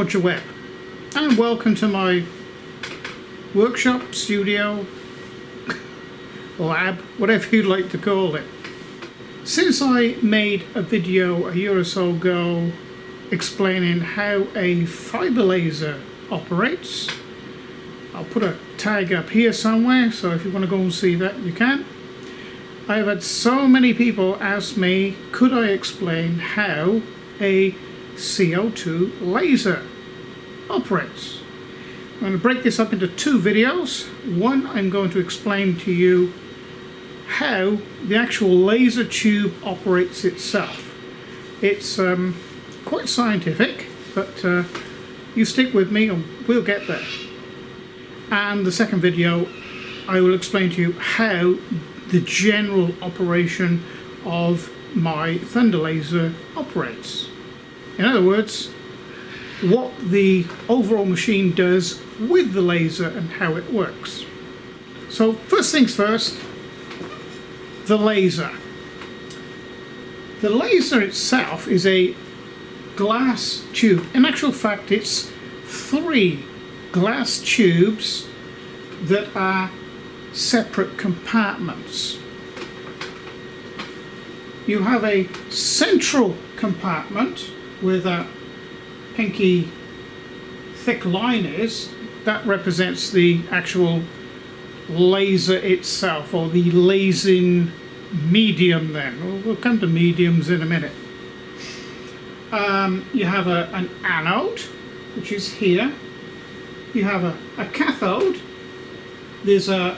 Roger Webb, and welcome to my workshop, studio, lab, whatever you'd like to call it. Since I made a video a year or so ago explaining how a fiber laser operates, I'll put a tag up here somewhere, so if you want to go and see that, you can. I have had so many people ask me, could I explain how a CO2 laser operates? I'm going to break this up into two videos. One, I'm going to explain to you how the actual laser tube operates itself. It's quite scientific, but you stick with me and we'll get there. And the second video, I will explain to you how the general operation of my Thunder laser operates. In other words, what the overall machine does with the laser and how it works. So first things first, the laser. The laser itself is a glass tube. In actual fact, it's 3 glass tubes that are separate compartments. You have a central compartment where that pinky thick line is. That represents the actual laser itself, or the lasing medium then. We'll come to mediums in a minute. You have an anode, which is here. You have a cathode. There's a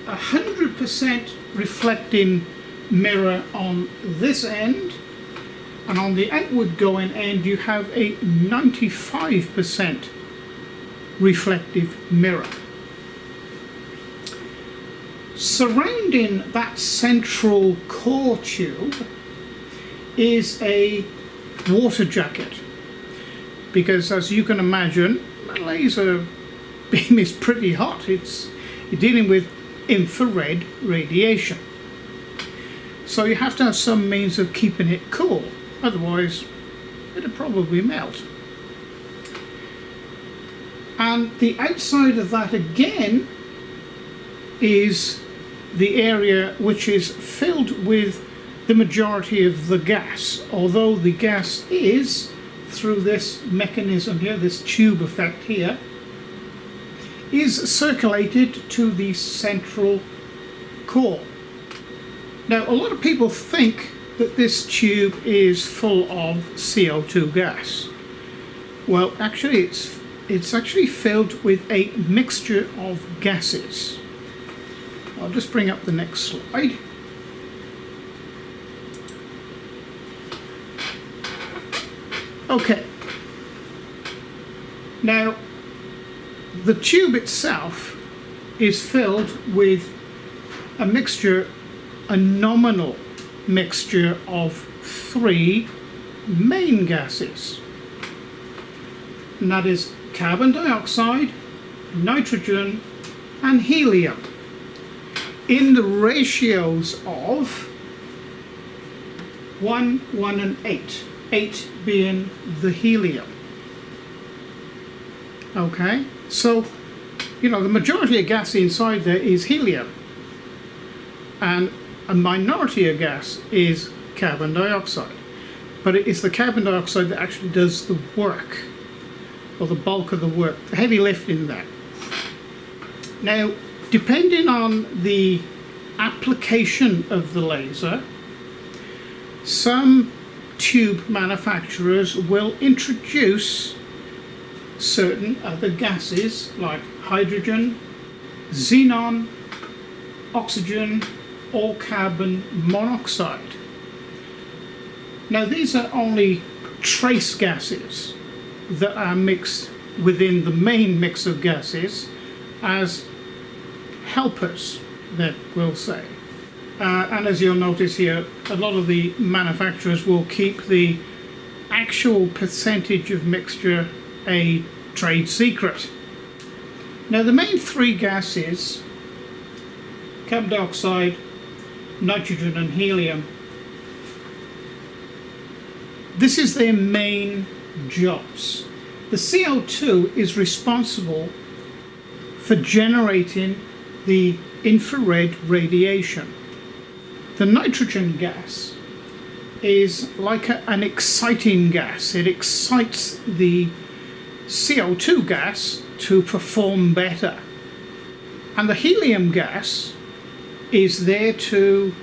100% reflecting mirror on this end, and on the outward going end you have a 95% reflective mirror. Surrounding that central core tube is a water jacket, because as you can imagine, a laser beam is pretty hot. You're dealing with infrared radiation. So you have to have some means of keeping it cool, otherwise it'll probably melt. And the outside of that again is the area which is filled with the majority of the gas, although the gas is, through this mechanism here, this tube effect here, is circulated to the central core. Now, a lot of people think that this tube is full of CO2 gas. Well, actually it's actually filled with a mixture of gases. I'll just bring up the next slide. Okay. Now, the tube itself is filled with a mixture, a nominal mixture of 3 main gases, and that is carbon dioxide, nitrogen and helium, in the ratios of 1, 1 and 8, 8 being the helium. Okay, so you know the majority of gas inside there is helium, and a minority of gas is carbon dioxide. But it is the carbon dioxide that actually does the work, or the bulk of the work, the heavy lifting there. Now, depending on the application of the laser, some tube manufacturers will introduce certain other gases like hydrogen, xenon, oxygen, or carbon monoxide. Now, these are only trace gases that are mixed within the main mix of gases as helpers, that we'll say. And as you'll notice here, a lot of the manufacturers will keep the actual percentage of mixture a trade secret. Now, the main 3 gases, carbon dioxide, nitrogen and helium, this is their main jobs. The CO2 is responsible for generating the infrared radiation. The nitrogen gas is like an exciting gas. It excites the CO2 gas to perform better. And the helium gas is there to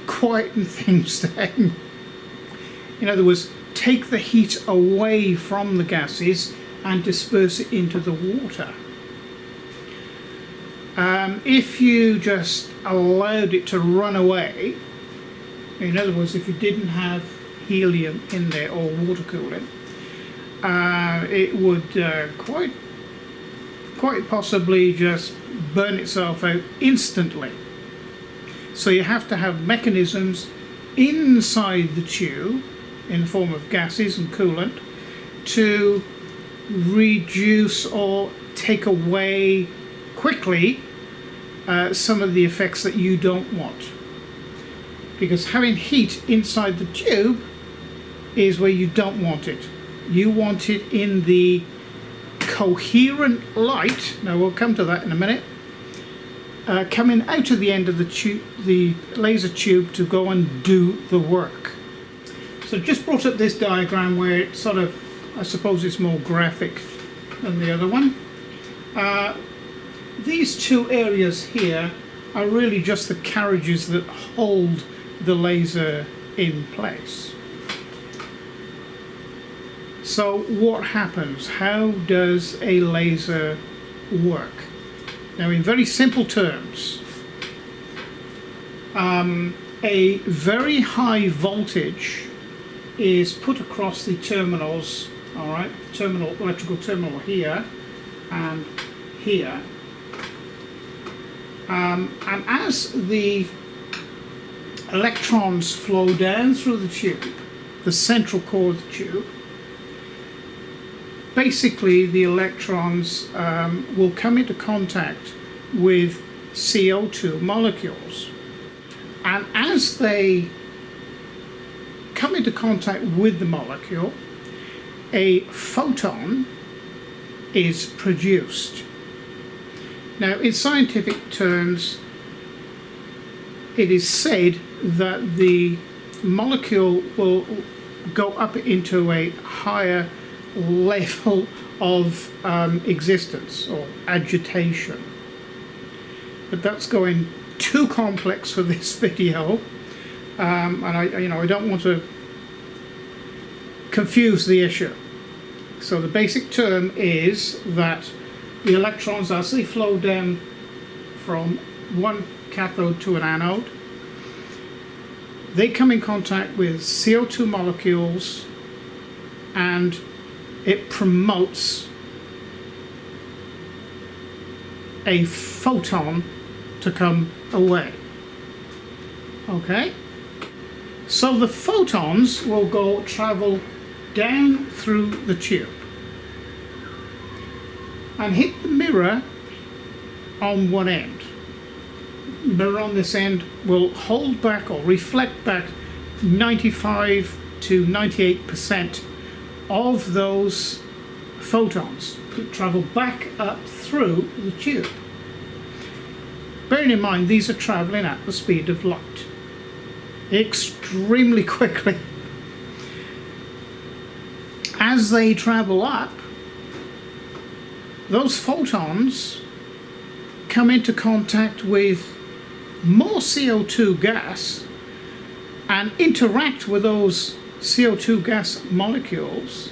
quieten things down. In other words, take the heat away from the gases and disperse it into the water. If you just allowed it to run away, in other words, if you didn't have helium in there or water cooling, it would quite possibly just burn itself out instantly. So you have to have mechanisms inside the tube in the form of gases and coolant to reduce or take away quickly some of the effects that you don't want. Because having heat inside the tube is where you don't want it. You want it in the coherent light, now we'll come to that in a minute, coming out of the end of the tube, the laser tube, to go and do the work. So just brought up this diagram where it sort of, I suppose it's more graphic than the other one. These two areas here are really just the carriages that hold the laser in place. So what happens? How does a laser work? Now, in very simple terms, a very high voltage is put across the terminals, all right, electrical terminal here and here. And as the electrons flow down through the tube, the central core of the tube, basically the electrons will come into contact with CO2 molecules. And as they come into contact with the molecule, a photon is produced. Now, in scientific terms, it is said that the molecule will go up into a higher level of existence or agitation. But that's going too complex for this video, and I don't want to confuse the issue. So the basic term is that the electrons, as they flow down from one cathode to an anode, they come in contact with CO2 molecules, and it promotes a photon to come away. Okay? So the photons will travel down through the tube and hit the mirror on one end. The mirror on this end will hold back or reflect back 95 to 98% of those photons to travel back up through the tube. Bearing in mind, these are traveling at the speed of light, extremely quickly. As they travel up, those photons come into contact with more CO2 gas and interact with those CO2 gas molecules,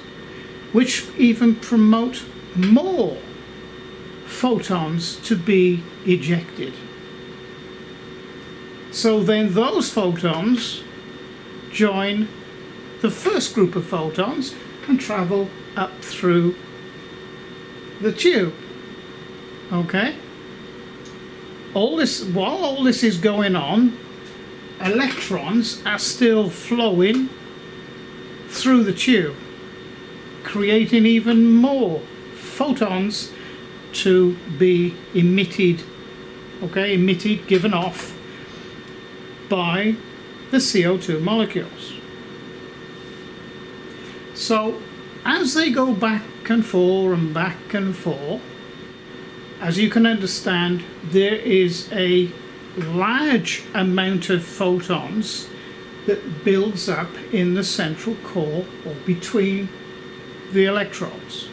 which even promote more photons to be ejected. So then those photons join the first group of photons and travel up through the tube. Okay? While all this is going on, electrons are still flowing through the tube, creating even more photons to be emitted, given off by the CO2 molecules. So as they go back and forth and back and forth, as you can understand, there is a large amount of photons that builds up in the central core or between the electrodes.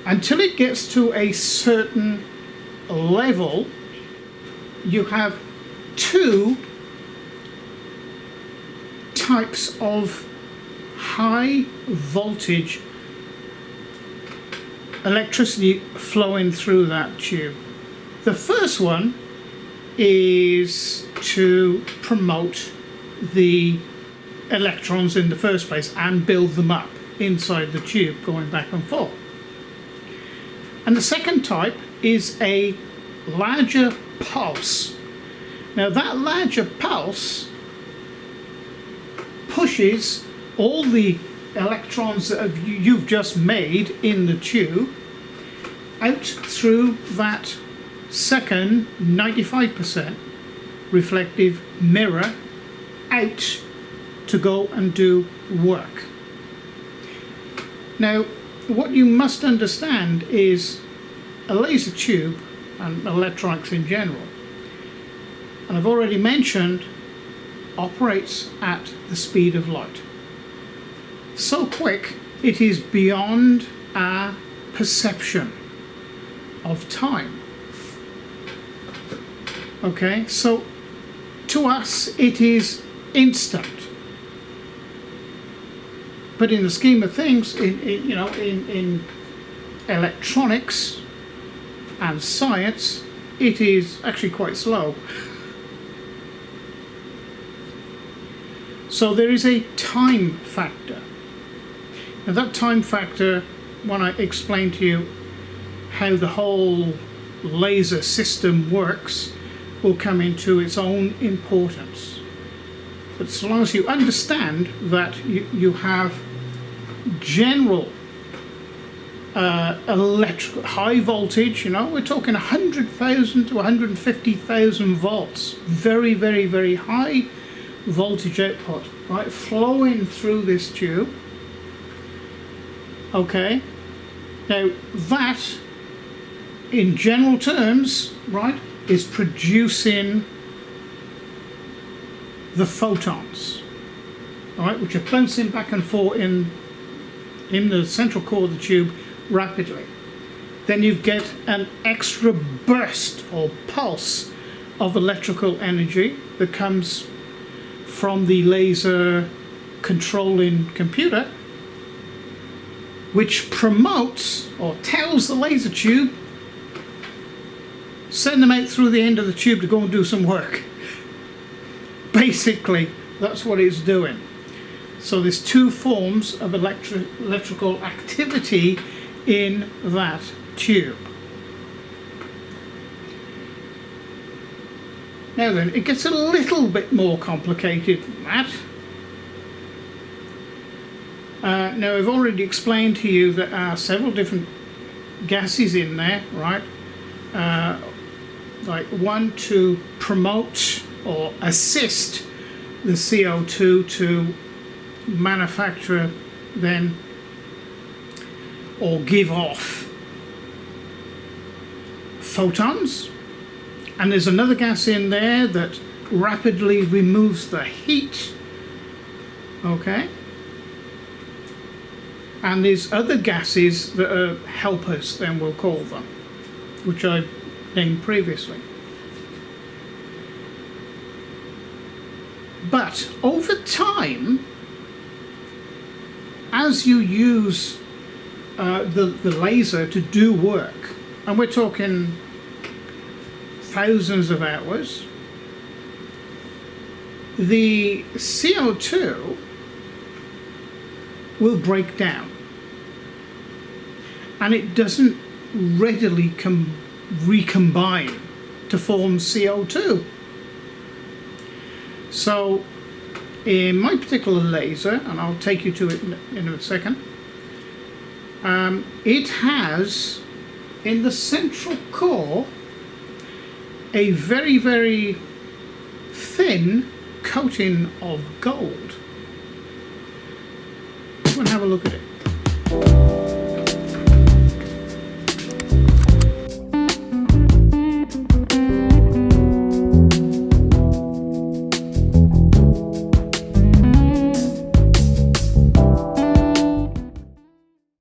Until it gets to a certain level, you have two types of high voltage electricity flowing through that tube. The first one is to promote the electrons in the first place and build them up inside the tube going back and forth. And the second type is a larger pulse. Now that larger pulse pushes all the electrons that you've just made in the tube out through that second 95% reflective mirror out to go and do work. Now what you must understand is a laser tube and electronics in general, and I've already mentioned, operates at the speed of light. So quick it is beyond our perception of time. Okay, so to us it is instant, but in the scheme of things, in electronics and science, it is actually quite slow. So there is a time factor. Now that time factor, when I explain to you how the whole laser system works, will come into its own importance. But so long as you understand that you have general electrical high voltage, we're talking 100,000 to 150,000 volts, very, very, very high voltage output, right, flowing through this tube. Okay, now that in general terms, right, is producing the photons, all right, which are bouncing back and forth in the central core of the tube rapidly. Then you get an extra burst or pulse of electrical energy that comes from the laser controlling computer, which promotes or tells the laser tube, send them out through the end of the tube to go and do some work. Basically, that's what it's doing. So there's two forms of electrical activity in that tube. Now then, it gets a little bit more complicated than that. Now I've already explained to you that there are several different gases in there, right? Like one to promote or assist the CO2 to manufacture then or give off photons, and there's another gas in there that rapidly removes the heat. Okay, and there's other gases that are helpers, then we'll call them, which I named previously. But over time, as you use the laser to do work, and we're talking thousands of hours, the CO2 will break down, and it doesn't readily recombine to form CO2. So in my particular laser, and I'll take you to it in a second, it has in the central core a very, very thin coating of gold. and have a look at it.